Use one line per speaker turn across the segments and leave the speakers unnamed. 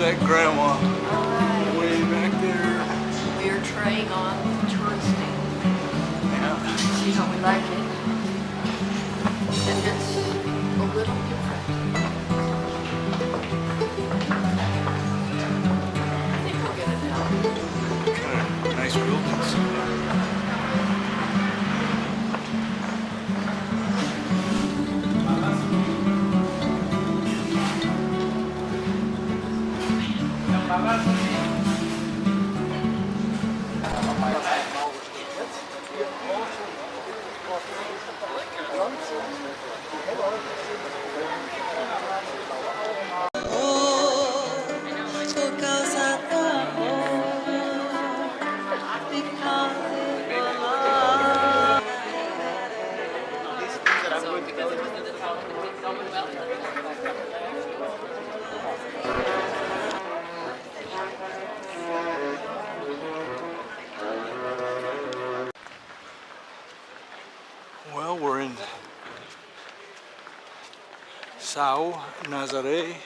that grandma way back there.
We are trying on touristing.
Yeah.
See how we like it. And it's a little different. I think we'll get it now.
Kind of nice buildings. Well, we're in São Nazaré,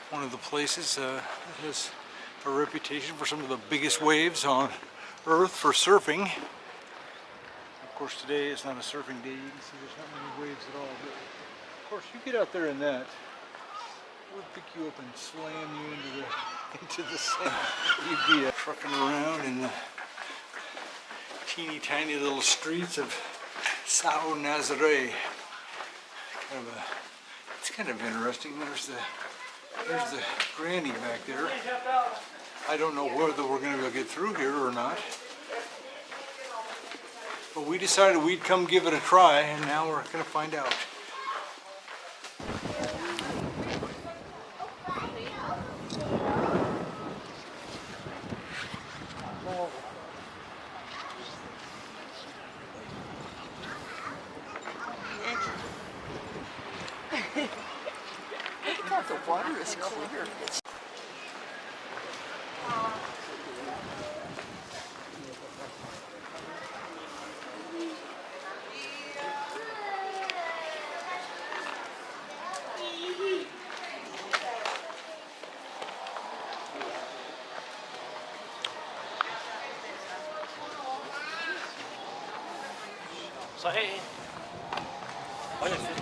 one of the places that has a reputation for some of the biggest waves on Earth for surfing. Of course, today is not a surfing day. You can see there's not many waves at all. But of course, you get out there in that, it would pick you up and slam you into the sand. You'd be trucking around in the teeny tiny little streets of São Nazaré. It's kind of interesting. There's the granny back there. I don't know whether we're going to get through here or not. But we decided we'd come give it a try, and now we're going to find out.
The water is clear.
صحيح. وين في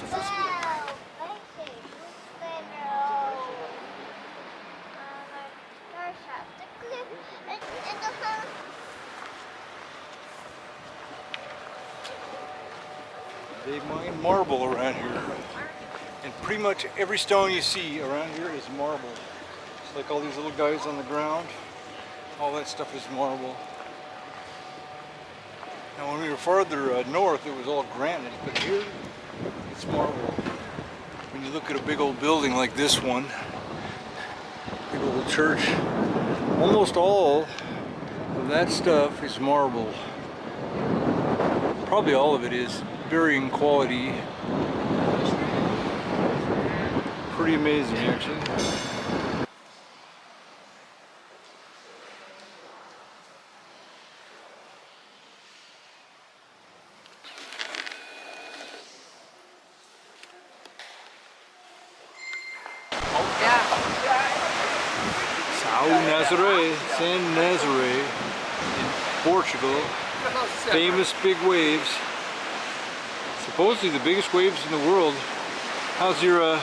They mine marble around here, and pretty much every stone you see around here is marble. It's like all these little guys on the ground, all that stuff is marble. Now when we were farther north it was all granite, but here it's marble. When you look at a big old building like this one, big old church, almost all of that stuff is marble. Probably all of it is. Varying quality. Pretty amazing, actually. São Nazaré, San Nazaré in Portugal. Famous big waves. Supposedly the biggest waves in the world. How's your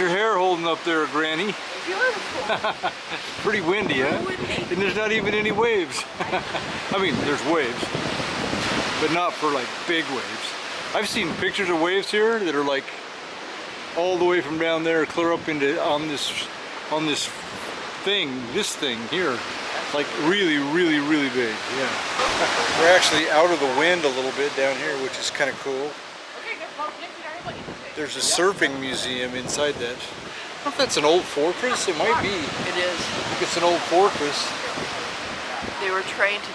hair holding up there, Granny?
Beautiful.
Pretty windy, huh? And there's not even any waves. I mean, there's waves, but not for like big waves. I've seen pictures of waves here that are like all the way from down there clear up into on this thing here. Like really, really, really big, yeah. We're actually out of the wind a little bit down here, which is kind of cool. There's a surfing museum inside that. I don't know if that's an old fortress. It might be.
It is.
I think it's an old fortress.
They were trying to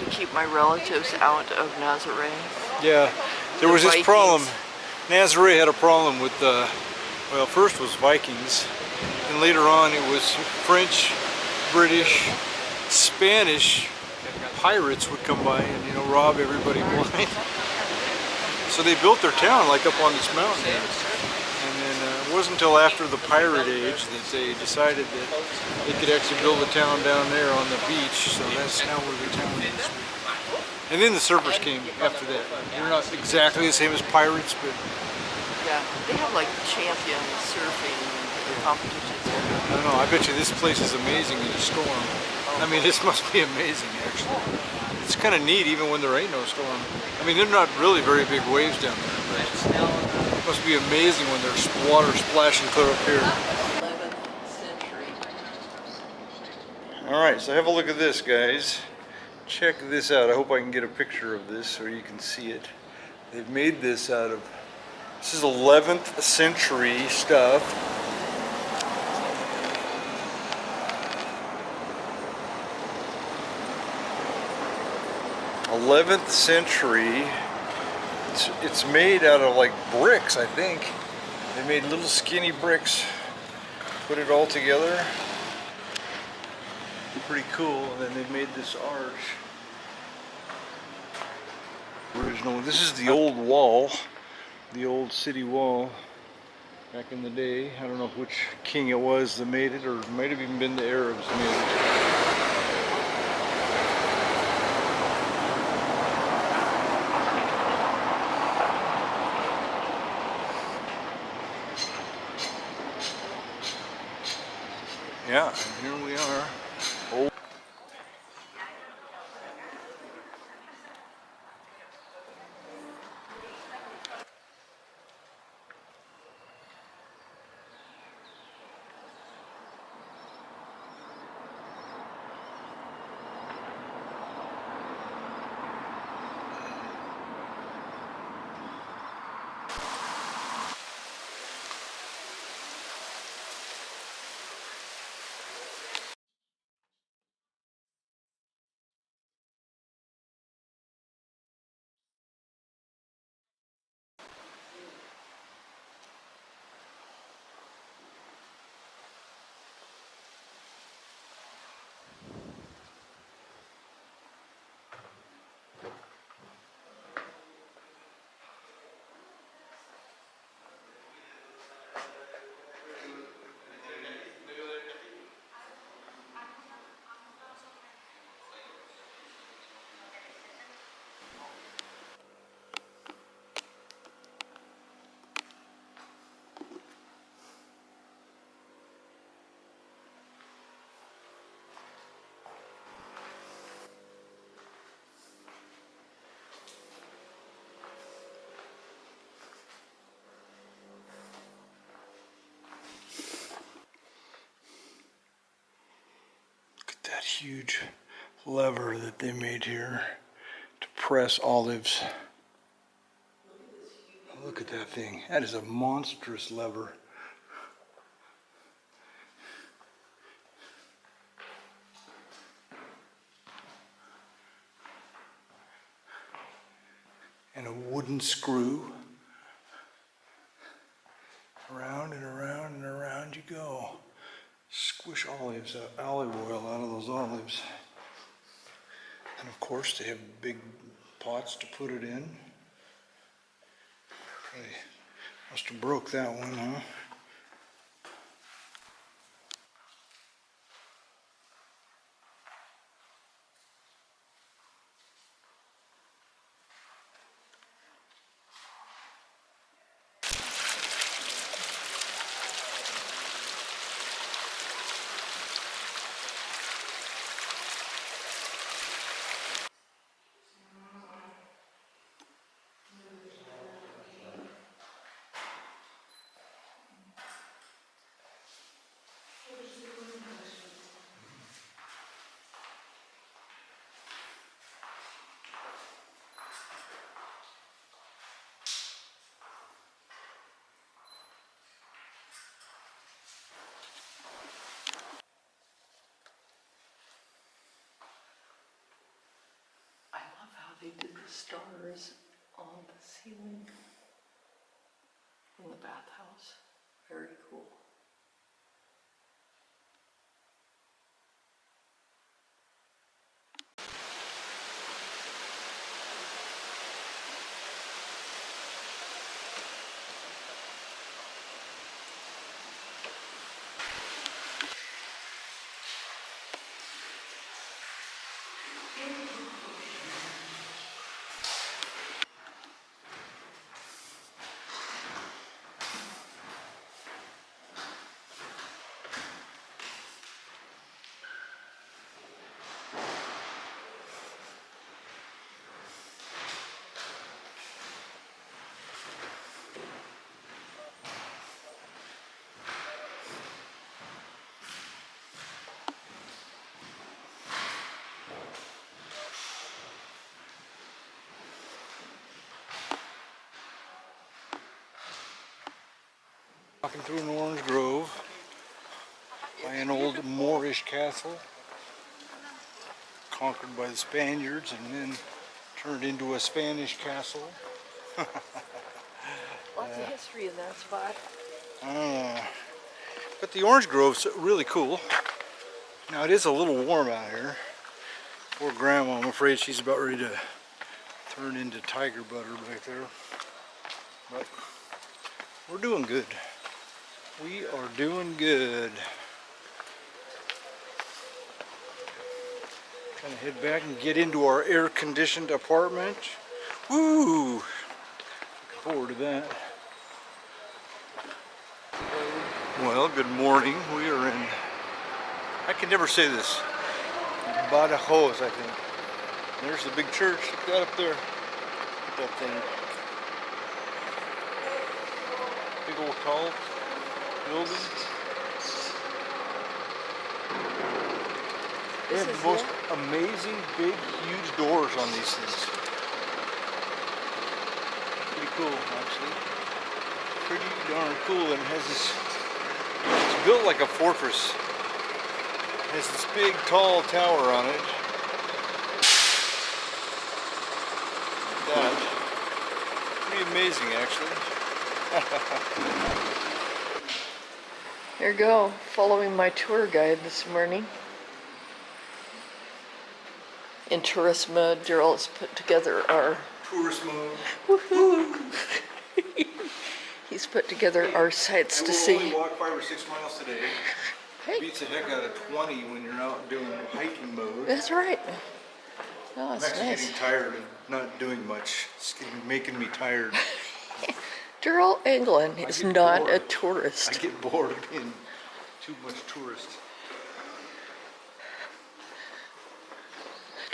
keep my relatives out of Nazaré.
Yeah, there was this problem. Nazaré had a problem with well, first was Vikings, and later on it was French, British, Spanish pirates would come by and, you know, rob everybody blind. So they built their town like up on this mountain there. And then wasn't until after the pirate age that they decided that they could actually build a town down there on the beach. So that's now where the town is. And then the surfers came after that. They're not exactly the same as pirates, but
Yeah, they have like champion surfing competitions.
I don't know. I bet you this place is amazing in a storm. I mean, this must be amazing, actually. It's kind of neat even when there ain't no storm. I mean, they're not really very big waves down there, but it must be amazing when there's water splashing clear up here.
11th century.
All right, so have a look at this, guys. Check this out. I hope I can get a picture of this so you can see it. They've made this out of, this is 11th century stuff. 11th century. It's made out of like bricks, I think. They made little skinny bricks, put it all together. Pretty cool. And then they made this arch. Original. This is the old wall, the old city wall back in the day. I don't know which king it was that made it, or it might have even been the Arabs that made it. Yeah, and here we are. Oh. That huge lever that they made here to press olives. Look at that thing. That is a monstrous lever. And a wooden screw. Around and around and around you go. Squish olive oil out of those olives. And of course they have big pots to put it in. They must have broke that one, huh?
I love how they did the stars on the ceiling in the bathhouse. Very cool.
Walking through an orange grove by an old Moorish castle, conquered by the Spaniards and then turned into a Spanish castle.
Lots of history in that spot.
But the orange grove's really cool. Now it is a little warm out here. Poor Grandma, I'm afraid she's about ready to turn into tiger butter back there. But we're doing good. We are doing good. Gonna head back and get into our air-conditioned apartment. Woo! Looking forward to that. Well, good morning. We are in, I can never say this, Badajoz, I think. There's the big church. Look at that up there. Look at that thing. Big old tall building. They have the most amazing, big, huge doors on these things. Pretty cool, actually. Pretty darn cool, and it has this, it's built like a fortress. It has this big, tall tower on it. Like that. Pretty amazing, actually.
Here you go, following my tour guide this morning. In tourist mode, Daryl has put together our...
Tourist mode.
Woohoo! He's put together our sights to see.
I will only walk 5 or 6 miles today.
Hey,
Beats the heck out of 20 when you're out doing hiking mode.
that's right. Oh,
I'm
that's
actually
nice.
getting tired of not doing much. It's making me tired.
Daryl Anglen is
get
not
bored.
a tourist.
I get bored of being too much tourist.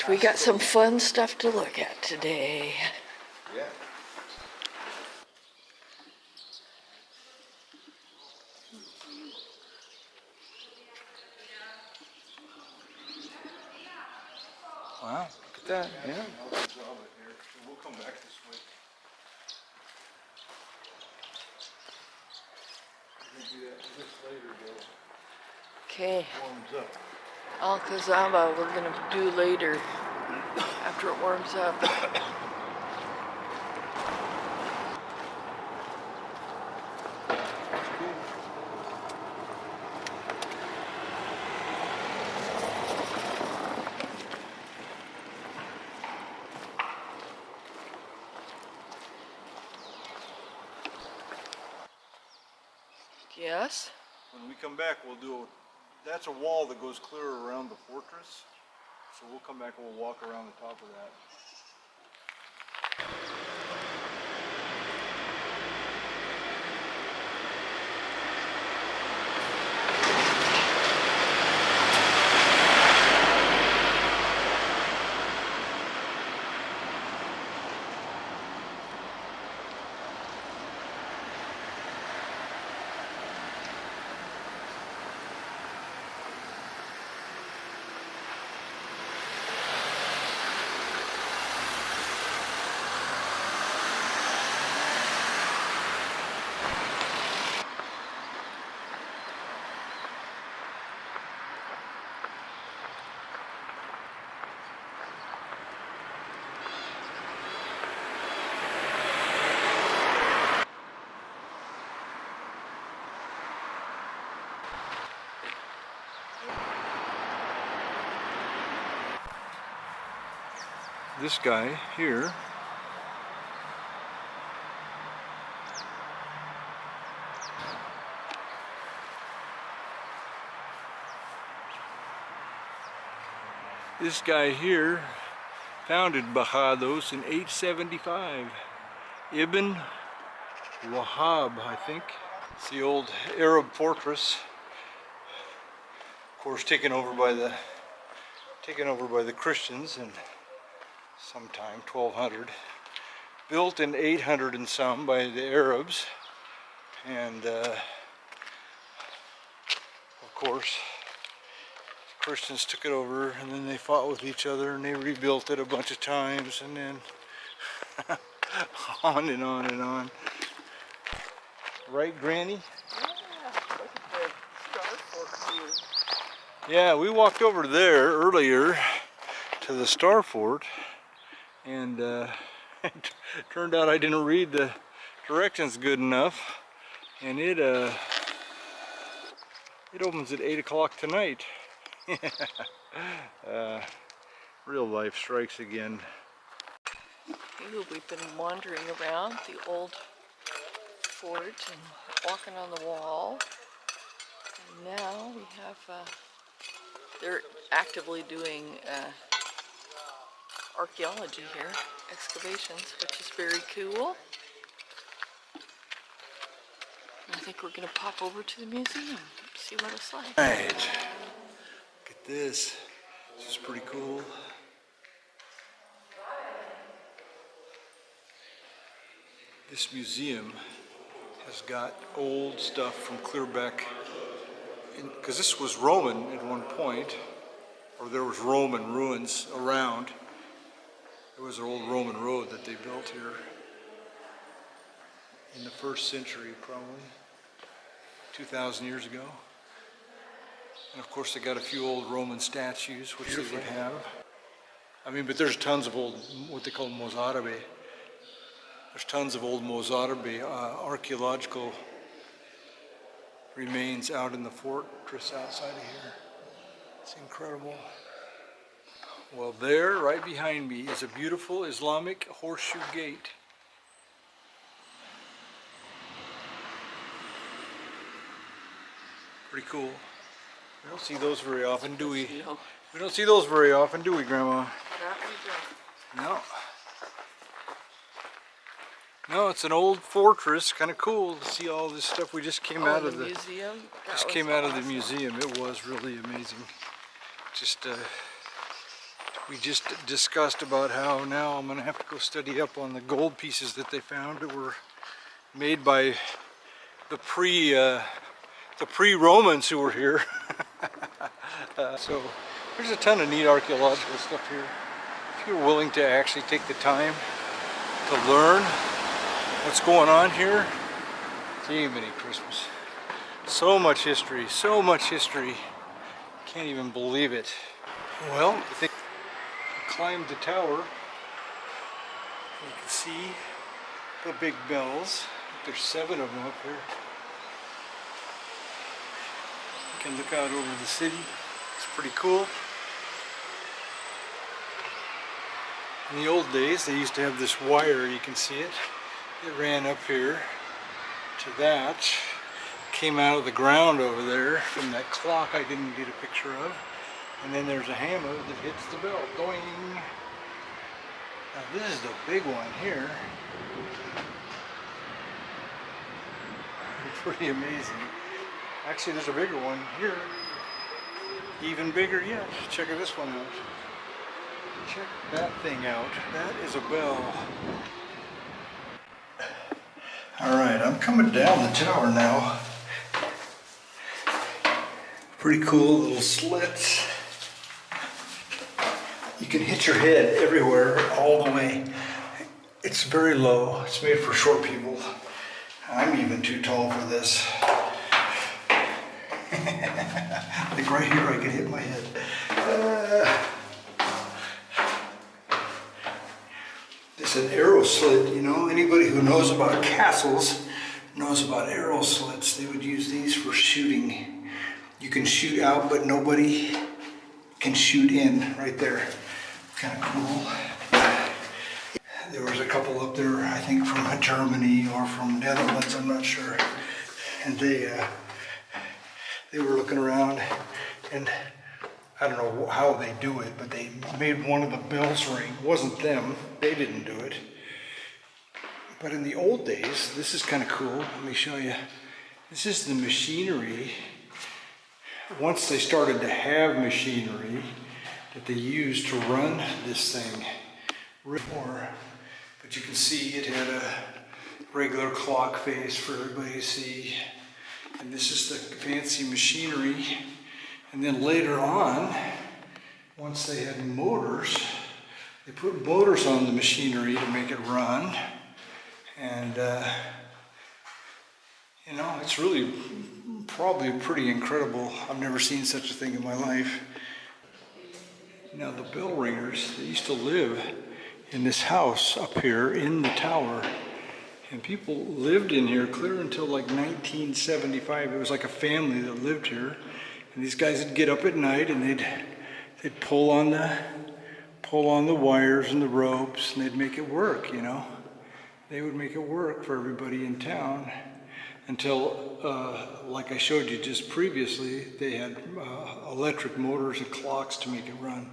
We got some fun stuff to look at today.
Yeah. Wow, look at that. Yeah. We'll come back this way. We're gonna do that this later, Bill.
Okay,
Warms up.
Alcazaba we're gonna do later after it warms up. Yes?
When we come back, we'll do that's a wall that goes clear around the fortress. So we'll come back and we'll walk around the top of that. This guy here founded Badajoz in 875. Ibn Wahab, I think. It's the old Arab fortress, of course, taken over by the Christians in sometime 1200. Built in 800 and some by the Arabs, and of course Christians took it over, and then they fought with each other and they rebuilt it a bunch of times, and then on and on and on. Right, Granny?
Yeah, look at the star fort view.
Yeah, we walked over there earlier to the Star Fort, and it turned out I didn't read the directions good enough, and it opens at 8 o'clock tonight. Real life strikes again.
Ooh, we've been wandering around the old fort and walking on the wall. And now we have, they're actively doing archaeology here, excavations, which is very cool. And I think we're gonna pop over to the museum, see what it's like.
Right, look at this. This is pretty cool. This museum has got old stuff from clear back, because this was Roman at one point, or there was Roman ruins around. There was an old Roman road that they built here in the 1st century, probably 2,000 years ago. And of course they got a few old Roman statues, which they would have. I mean, but there's tons of old, what they call mozarabe. There's tons of old mozarabe archaeological remains out in the fortress outside of here. It's incredible. Well, there, right behind me, is a beautiful Islamic horseshoe gate. Pretty cool. We don't see those very often, do we?
No,
We don't see those very often, do we, Grandma?
that we don't.
No. No, it's an old fortress. Kind of cool to see all this stuff. We just came out of the
museum.
just came out of the museum. It was really amazing. Just we just discussed about how now I'm gonna have to go study up on the gold pieces that they found that were made by the pre-Romans who were here. So there's a ton of neat archaeological stuff here. If you're willing to actually take the time to learn what's going on here, gee, many Christmas. So much history, so much history. Can't even believe it. Well, I think I climbed the tower. You can see the big bells. There's 7 of them up here. You can look out over the city. It's pretty cool. In the old days, they used to have this wire, you can see it. It ran up here to that. Came out of the ground over there from that clock I didn't get a picture of. And then there's a hammer that hits the bell. Doing. Now this is the big one here. Pretty amazing. Actually, there's a bigger one here. Even bigger yet. Check this one out. Check that thing out. That is a bell. Alright, I'm coming down the tower now. Pretty cool little slits. You can hit your head everywhere, all the way. It's very low. It's made for short people. I'm even too tall for this. Like right here, I could hit my head. It's an arrow slit, you know. Anybody who knows about castles knows about arrow slits. They would use these for shooting. You can shoot out, but nobody can shoot in right there. Kind of cool. There was a couple up there, I think from Germany or from Netherlands, I'm not sure. And they were looking around, and I don't know how they do it, but they made one of the bells ring. It wasn't them, they didn't do it. But in the old days, this is kind of cool. Let me show you. This is the machinery. Once they started to have machinery that they used to run this thing. But you can see it had a regular clock face for everybody to see. And this is the fancy machinery. And then later on, once they had motors, they put motors on the machinery to make it run. And You know, it's really probably pretty incredible. I've never seen such a thing in my life. Now the bell ringers, they used to live in this house up here in the tower. And people lived in here clear until like 1975. It was like a family that lived here. And these guys would get up at night and they'd pull on the wires and the ropes, and they'd make it work, you know. They would make it work for everybody in town until, like I showed you just previously, they had electric motors and clocks to make it run.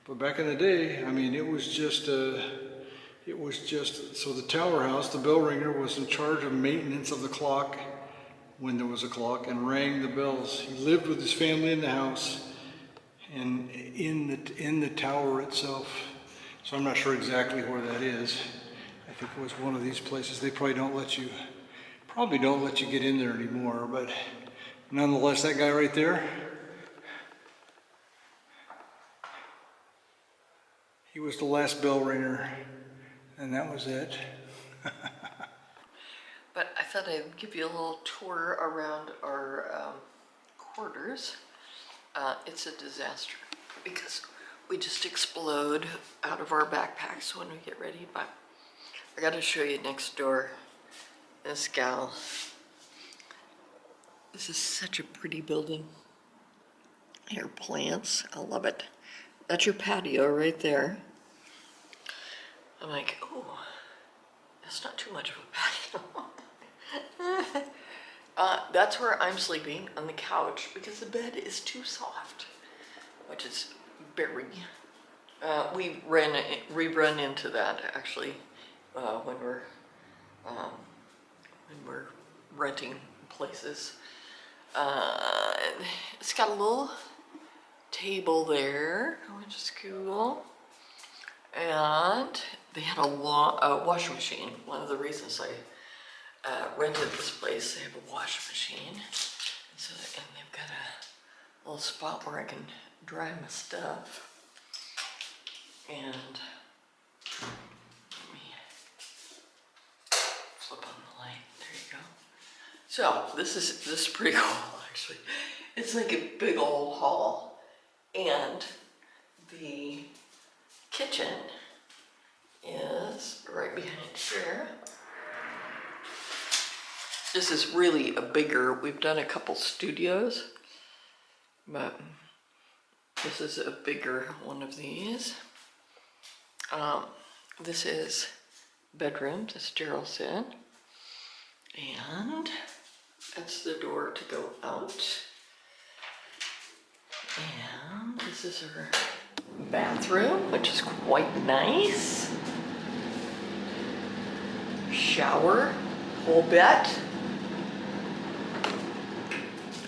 But back in the day, I mean, it was just so the tower house, the bell ringer was in charge of maintenance of the clock when there was a clock and rang the bells. He lived with his family in the house and in the tower itself. So I'm not sure exactly where that is. I think it was one of these places. They probably don't let you get in there anymore, but nonetheless, that guy right there, he was the last bell ringer, and that was it.
But I thought I'd give you a little tour around our quarters. It's a disaster because we just explode out of our backpacks when we get ready, but I gotta show you next door. This gal. This is such a pretty building. Here, plants, I love it. That's your patio right there. I'm like, oh, that's not too much of a patio. That's where I'm sleeping, on the couch, because the bed is too soft, which is very, we run into that actually when we're renting places. It's got a little table there, which is cool. And they had a washing machine. One of the reasons I rented this place, they have a washing machine. And they've got a little spot where I can dry my stuff. And let me flip on the light. There you go. So this is pretty cool actually. It's like a big old hall, and the kitchen is right behind here. This is really a bigger, we've done a couple studios, but this is a bigger one of these. This is bedroom, as Daryl said, and that's the door to go out. And this is her bathroom, which is quite nice. Shower, whole bed.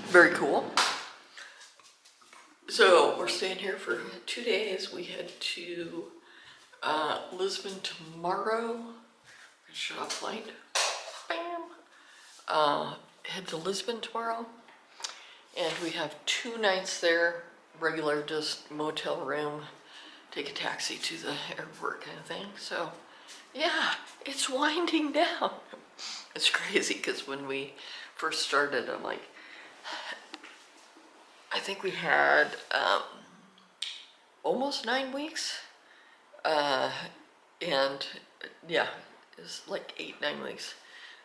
Very cool. So we're staying here for 2 days. We head to Lisbon tomorrow. Shut off light. Bam. Head to Lisbon tomorrow. And we have 2 nights there, regular just motel room, take a taxi to the airport kind of thing. So yeah, it's winding down. It's crazy because when we first started, I'm like, I think we had almost 9 weeks. And yeah, it was like 8-9 weeks.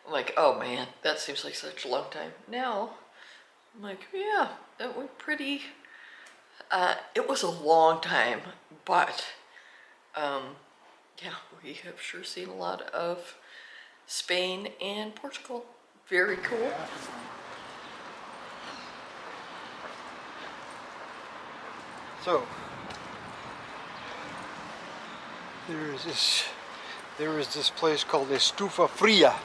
I'm like, oh man, that seems like such a long time. Now, I'm like, yeah, that went pretty, it was a long time, but yeah, we have sure seen a lot of Spain and Portugal. Very cool.
So there is this place called Estufa Fria,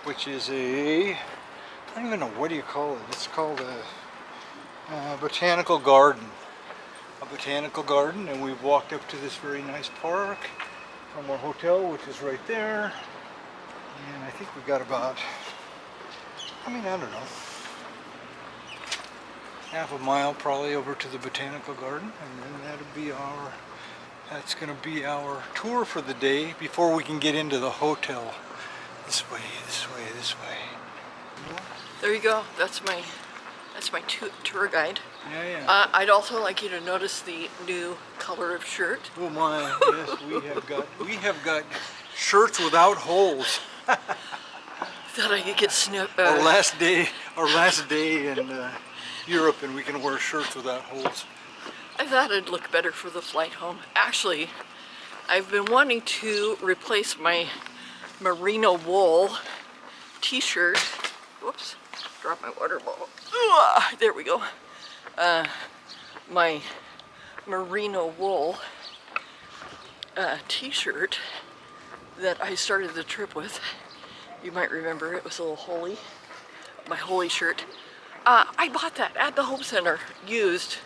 which is I don't even know, what do you call it? It's called a botanical garden. A botanical garden, and we've walked up to this very nice park from our hotel, which is right there. And I think we got about, I don't know, half a mile probably over to the botanical garden, and then that's going to be our tour for the day before we can get into the hotel. This way, this way, this way.
There you go. That's my tour guide.
Yeah.
I'd also like you to notice the new color of shirt.
Oh my, yes, we have got shirts without holes.
Thought I could get snipped.
Our last day in Europe, and we can wear shirts without holes.
I thought it'd look better for the flight home. Actually, I've been wanting to replace my merino wool t-shirt. Whoops, dropped my water bottle. There we go. My merino wool t-shirt that I started the trip with. You might remember it was a little holey. My holey shirt. I bought that at the home center, used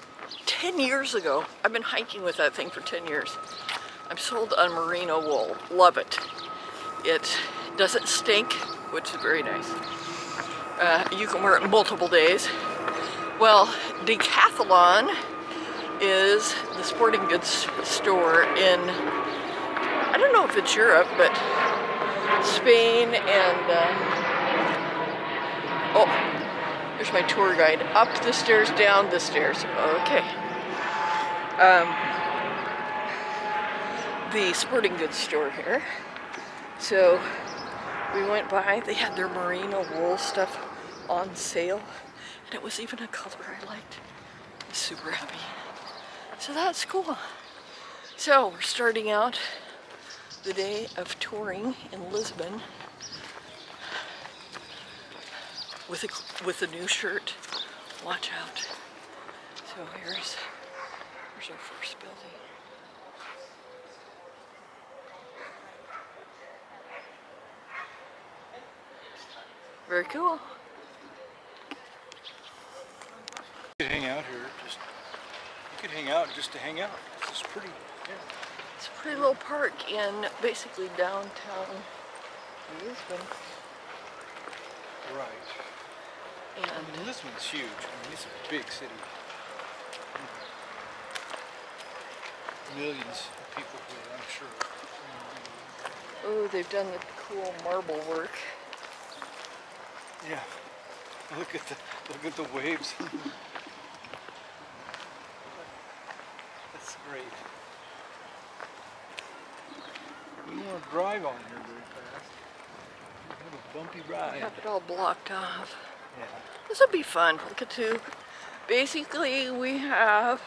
10 years ago. I've been hiking with that thing for 10 years. I'm sold on merino wool. Love it. It doesn't stink, which is very nice. You can wear it multiple days. Well, Decathlon is the sporting goods store in, I don't know if it's Europe, but Spain and, oh, there's my tour guide. Up the stairs, down the stairs. Okay. The sporting goods store here. So we went by, they had their merino wool stuff on sale, and it was even a color I liked. I was super happy. So that's cool. So we're starting out the day of touring in Lisbon with a new shirt. Watch out. So here's our first building. Very cool.
You could hang out here. You could hang out just to hang out. It's pretty. Yeah.
It's a pretty little park in basically downtown Lisbon.
Right.
And
Lisbon's huge. I mean, it's a big city. Millions of people here, I'm sure.
oh, they've done the cool marble work.
Yeah. Look at the waves. That's great. We don't want to drive on here very fast. We have a bumpy ride.
Have it all blocked off.
Yeah.
This will be fun. Look at two. Basically, we have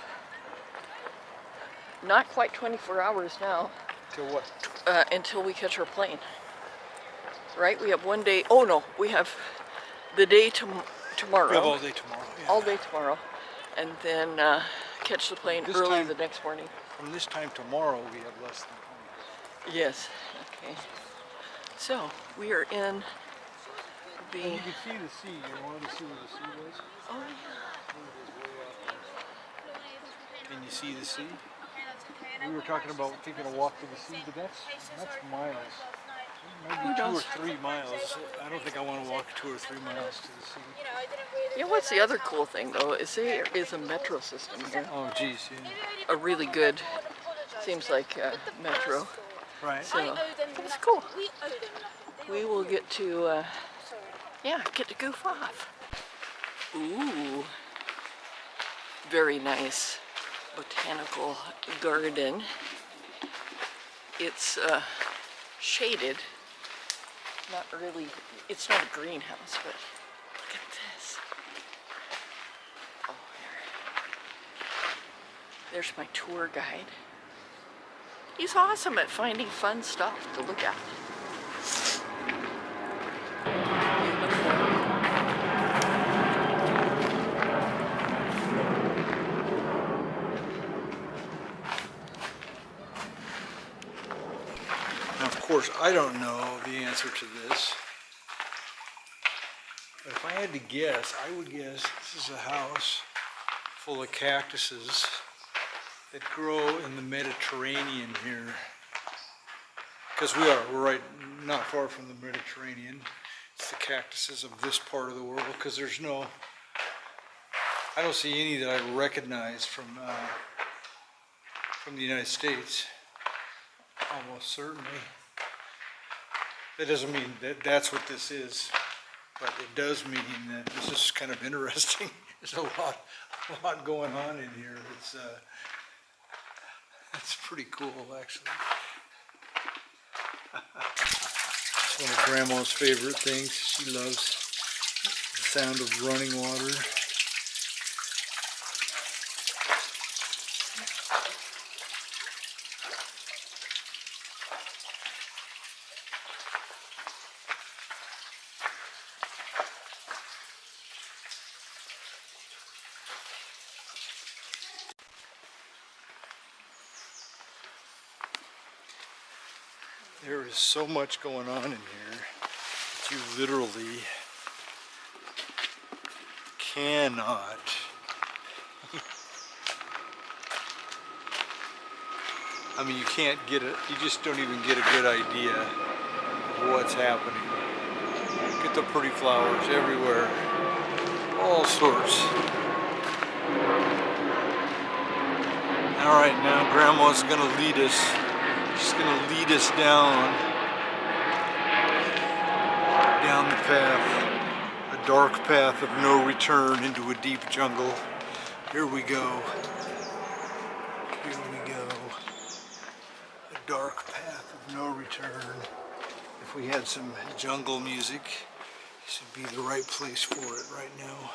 not quite 24 hours now.
Till what?
Until we catch our plane. Right? We have one day. Oh no, we have the day tomorrow.
We have all day tomorrow. Yeah.
All day tomorrow, and then catch the plane
This
early
time-
the next morning.
From this time tomorrow, we have less than 20.
Yes. Okay. So we are in the.
And you can see the sea. You wanted to see where the sea was?
Oh yeah.
It is way out there. Can you see the sea? We were talking about taking a walk to the sea, but that's miles. Maybe 2 or 3 miles. I don't think I want to walk 2 or 3 miles to the sea.
You know what's the other cool thing though is there is a metro system here.
Oh, geez, yeah.
A really good, seems like metro.
Right.
So it's cool. We will get to, get to goof off. Ooh, very nice botanical garden. It's shaded. Not really. It's not a greenhouse, but look at this. Oh, there's my tour guide. He's awesome at finding fun stuff to look at.
Now, of course, I don't know the answer to this. But if I had to guess, I would guess this is a house full of cactuses that grow in the Mediterranean here. Because we're right not far from the Mediterranean. It's the cactuses of this part of the world, because there's no, I don't see any that I recognize from the United States. Almost certainly. That doesn't mean that that's what this is. but it does mean that this is kind of interesting. There's a lot going on in here. It's pretty cool, actually. It's one of Grandma's favorite things. She loves the sound of running water. There is so much going on in here that you literally cannot I mean, you can't get it, you just don't even get a good idea of what's happening. Look at the pretty flowers everywhere, all sorts. Alright, now Grandma's gonna lead us. She's gonna lead us down the path, a dark path of no return into a deep jungle. Here we go. Here we go. A dark path of no return. If we had some jungle music, this would be the right place for it right now.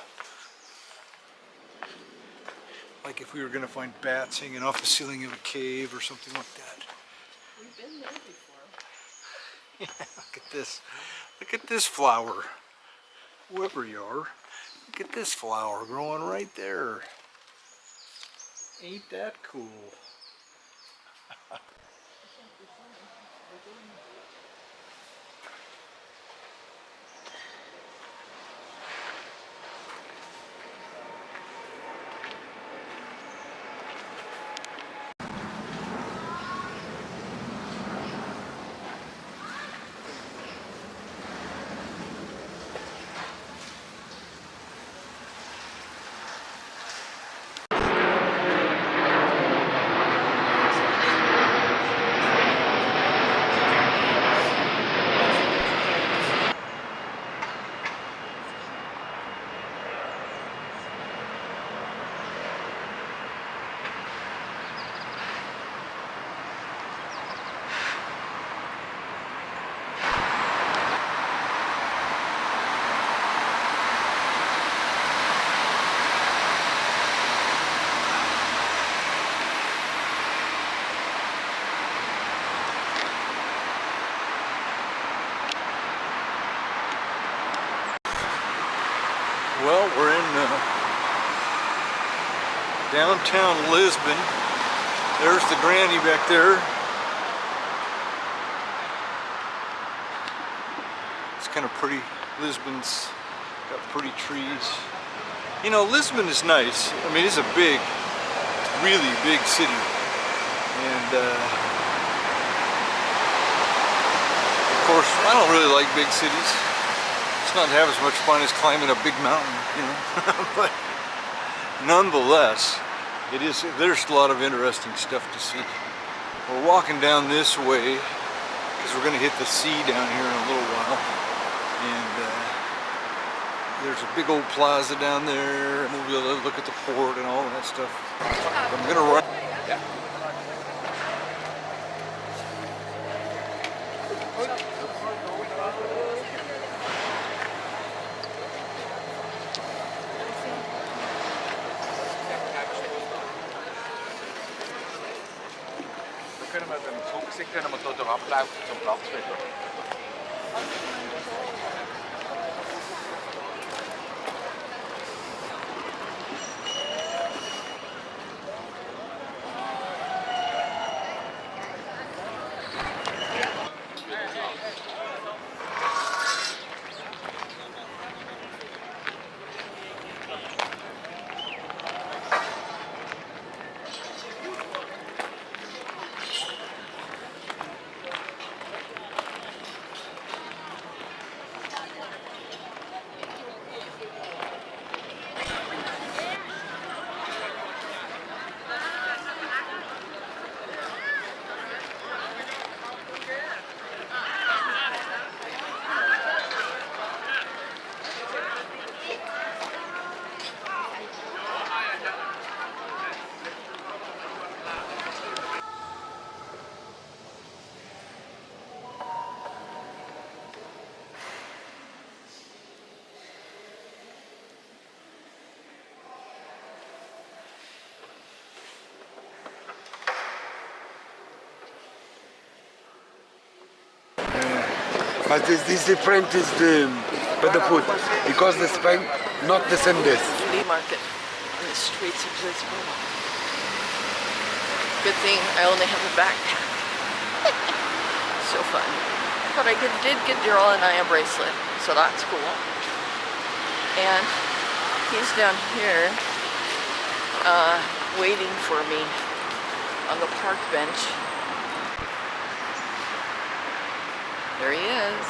Like if we were gonna find bats hanging off the ceiling of a cave or something like that.
We've been there before.
Yeah, look at this. Look at this flower. Whoever you are, look at this flower growing right there. Ain't that cool? Well, we're in downtown Lisbon. There's the granny back there. It's kind of pretty. Lisbon's got pretty trees. You know, Lisbon is nice. I mean, it's a big, really big city. And of course, I don't really like big cities. It's not have as much fun as climbing a big mountain, you know. But nonetheless, there's a lot of interesting stuff to see. We're walking down this way because we're going to hit the sea down here in a little while. And there's a big old plaza down there, and we'll be able to look at the port and all that stuff. I'm going to run. Yeah.
Kunnen met een zoekgezicht kunnen we tot eraf blijven op zo'n plaats vinden.
But this different is the food because the Spain not the same this.
Flea market in the streets of Lisbon. Good thing I only have a backpack. So fun. But I did get Daryl and I a bracelet, so that's cool. And he's down here waiting for me on the park bench. There he is.